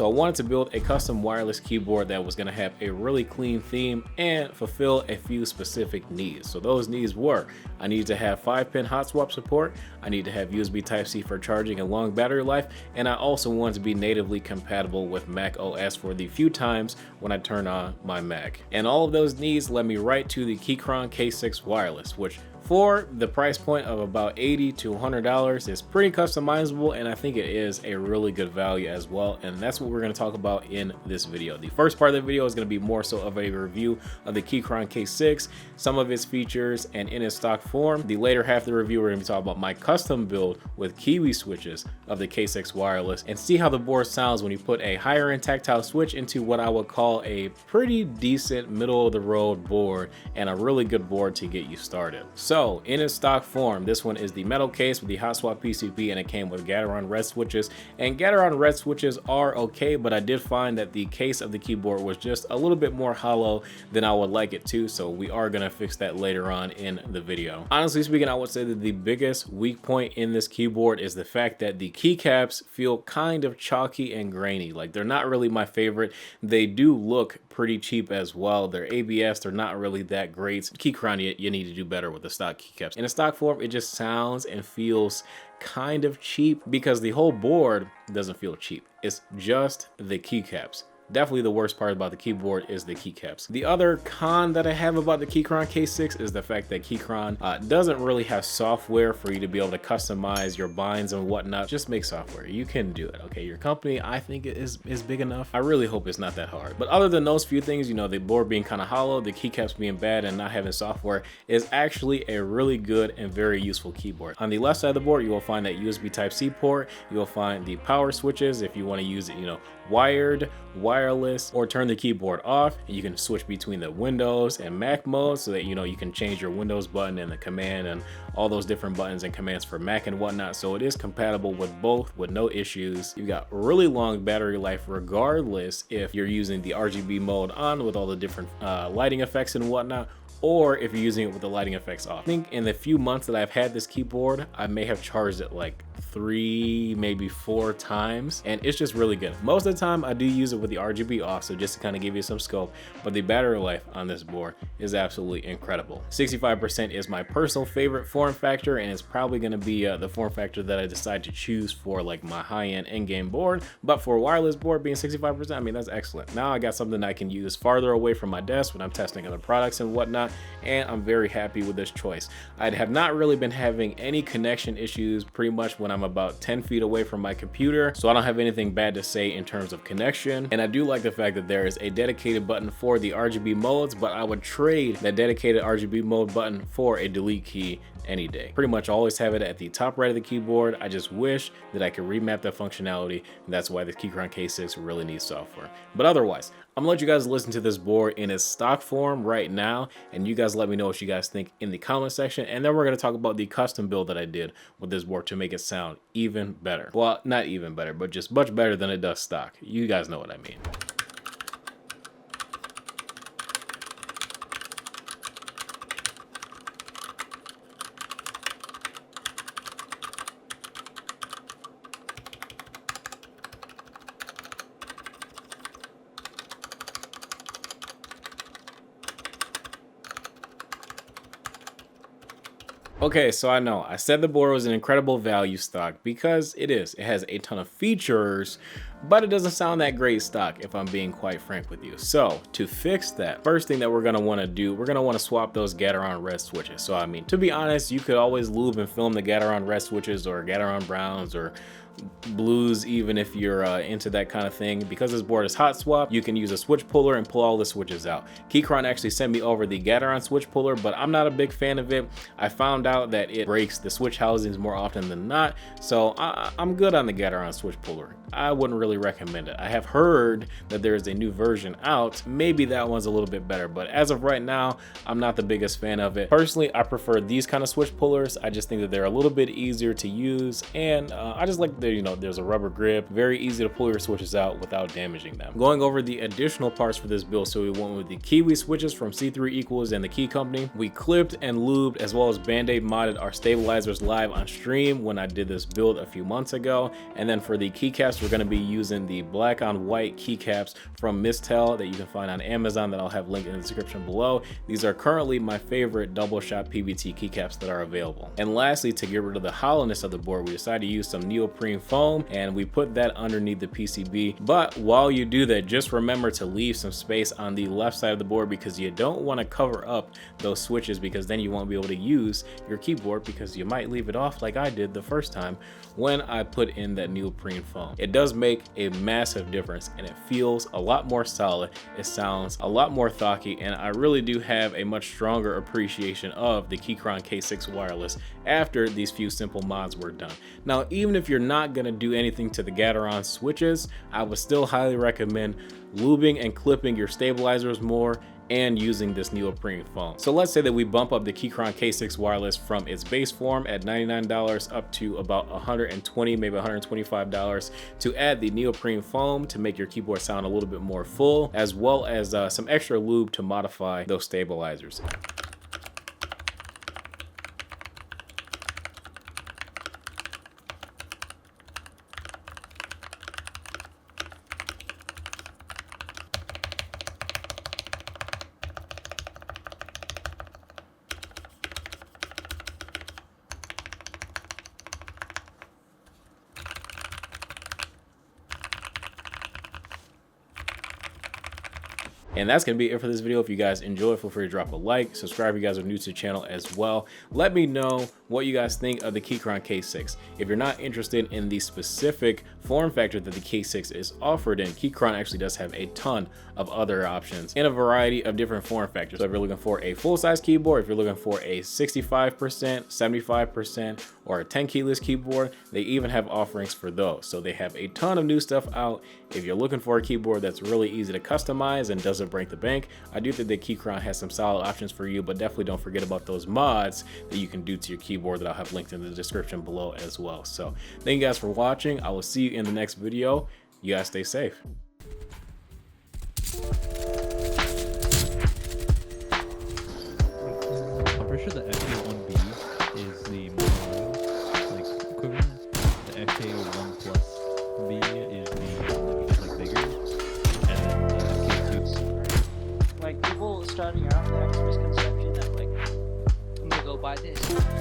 So I wanted to build a custom wireless keyboard that was going to have a really clean theme and fulfill a few specific needs. So those needs were, I needed to have 5-pin hot swap support, I need to have USB Type-C for charging and long battery life, and I also wanted to be natively compatible with Mac OS for the few times when I turn on my Mac. And all of those needs led me right to the Keychron K6 wireless, which for the price point of about $80 to $100 is pretty customizable, and I think it is a really good value as well, and that's what we're going to talk about in this video. The first part of the video is going to be more so of a review of the Keychron K6, some of its features and in its stock form. The later half of the review, we're going to be talking about my custom build with Kiwi switches of the K6 wireless and see how the board sounds when you put a higher end tactile switch into what I would call a pretty decent middle of the road board and a really good board to get you started. So in its stock form, this one is the metal case with the hot swap PCB, and it came with Gateron red switches, and Gateron red switches are okay, but I did find that the case of the keyboard was just a little bit more hollow than I would like it to, so we are going to fix that later on in the video. Honestly speaking, I would say that the biggest weak point in this keyboard is the fact that the keycaps feel kind of chalky and grainy. Like, they're not really my favorite. They do look pretty cheap as well. They're ABS, they're not really that great. Keychron, you need to do better with the stock keycaps. In a stock form, it just sounds and feels kind of cheap because the whole board doesn't feel cheap. It's just the keycaps. Definitely the worst part about the keyboard is the keycaps. The other con that I have about the Keychron K6 is the fact that Keychron doesn't really have software for you to be able to customize your binds and whatnot. Just make software. You can do it, okay? Your company, I think, is big enough. I really hope it's not that hard. But other than those few things, you know, the board being kind of hollow, the keycaps being bad, and not having software is actually a really good and very useful keyboard. On the left side of the board, you will find that USB Type-C port. You will find the power switches if you want to use it, you know, wired, wireless, or turn the keyboard off. You can switch between the Windows and Mac mode so that, you know, you can change your Windows button and the command and all those different buttons and commands for Mac and whatnot. So it is compatible with both with no issues. You've got really long battery life regardless if you're using the RGB mode on with all the different lighting effects and whatnot, or if you're using it with the lighting effects off. I think in the few months that I've had this keyboard, I may have charged it like 3, maybe 4 times, and it's just really good. Most of the time I do use it with the RGB off, so just to kind of give you some scope, but the battery life on this board is absolutely incredible. 65% is my personal favorite form factor, and it's probably going to be the form factor that I decide to choose for like my high-end in-game board. But for a wireless board being 65%, I mean, that's excellent. Now I got something I can use farther away from my desk when I'm testing other products and whatnot, and I'm very happy with this choice. I have not really been having any connection issues pretty much when I'm about 10 feet away from my computer, so I don't have anything bad to say in terms of connection. And I do like the fact that there is a dedicated button for the RGB modes, but I would trade that dedicated RGB mode button for a delete key any day. Pretty much always have it at the top right of the keyboard. I just wish that I could remap that functionality, and that's why the Keychron K6 really needs software. But otherwise, I'm gonna let you guys listen to this board in its stock form right now, and you guys let me know what you guys think in the comment section, and then we're gonna talk about the custom build that I did with this board to make it sound even better. Well, not even better, but just much better than it does stock. You guys know what I mean. Okay, so I know I said the board was an incredible value stock because it is. It has a ton of features, but it doesn't sound that great stock if I'm being quite frank with you. So to fix that, first thing that we're gonna wanna do, we're gonna wanna swap those Gateron red switches. So I mean, to be honest, you could always lube and film the Gateron red switches or Gateron browns or blues, even if you're into that kind of thing. Because this board is hot swap, you can use a switch puller and pull all the switches out. Keychron actually sent me over the Gateron switch puller, but I'm not a big fan of it. I found out that it breaks the switch housings more often than not, so I'm good on the Gateron switch puller. I wouldn't really recommend it. I have heard that there is a new version out. Maybe that one's a little bit better, but as of right now, I'm not the biggest fan of it. Personally, I prefer these kind of switch pullers. I just think that they're a little bit easier to use, and I just like the, you know, there's a rubber grip, very easy to pull your switches out without damaging them. Going over the additional parts for this build, so we went with the Kiwi switches from C3 Equals and the Key Company. We clipped and lubed as well as Band-Aid modded our stabilizers live on stream when I did this build a few months ago. And then for the keycaps, we're going to be using the black on white keycaps from Mistel that you can find on Amazon that I'll have linked in the description below. These are currently my favorite double shot PBT keycaps that are available. And lastly, to get rid of the hollowness of the board, we decided to use some neoprene foam, and we put that underneath the PCB. But while you do that, just remember to leave some space on the left side of the board, because you don't want to cover up those switches, because then you won't be able to use your keyboard, because you might leave it off like I did the first time when I put in that neoprene foam. It does make a massive difference, and it feels a lot more solid. It sounds a lot more Thocky, and I really do have a much stronger appreciation of the Keychron K6 wireless after these few simple mods were done. Now, even if you're not going to do anything to the Gateron switches, I would still highly recommend lubing and clipping your stabilizers more and using this neoprene foam. So let's say that we bump up the Keychron K6 wireless from its base form at $99 up to about $120, maybe $125 to add the neoprene foam to make your keyboard sound a little bit more full, as well as some extra lube to modify those stabilizers. And that's gonna be it for this video. If you guys enjoyed, feel free to drop a like, subscribe if you guys are new to the channel as well. Let me know what you guys think of the Keychron K6. If you're not interested in the specific form factor that the K6 is offered in, Keychron actually does have a ton of other options in a variety of different form factors. So if you're looking for a full-size keyboard, if you're looking for a 65%, 75%, or a 10 keyless keyboard, they even have offerings for those. So they have a ton of new stuff out. If you're looking for a keyboard that's really easy to customize and doesn't break the bank, I do think that Keychron has some solid options for you, but definitely don't forget about those mods that you can do to your keyboard that I'll have linked in the description below as well. So thank you guys for watching. I will see you in the next video. You guys stay safe. I'm pretty sure the FK1B is the like equivalent. The FK1 plus B is the like bigger, and then the FK2. Like people starting out, they have this misconception that like I'm gonna go buy this.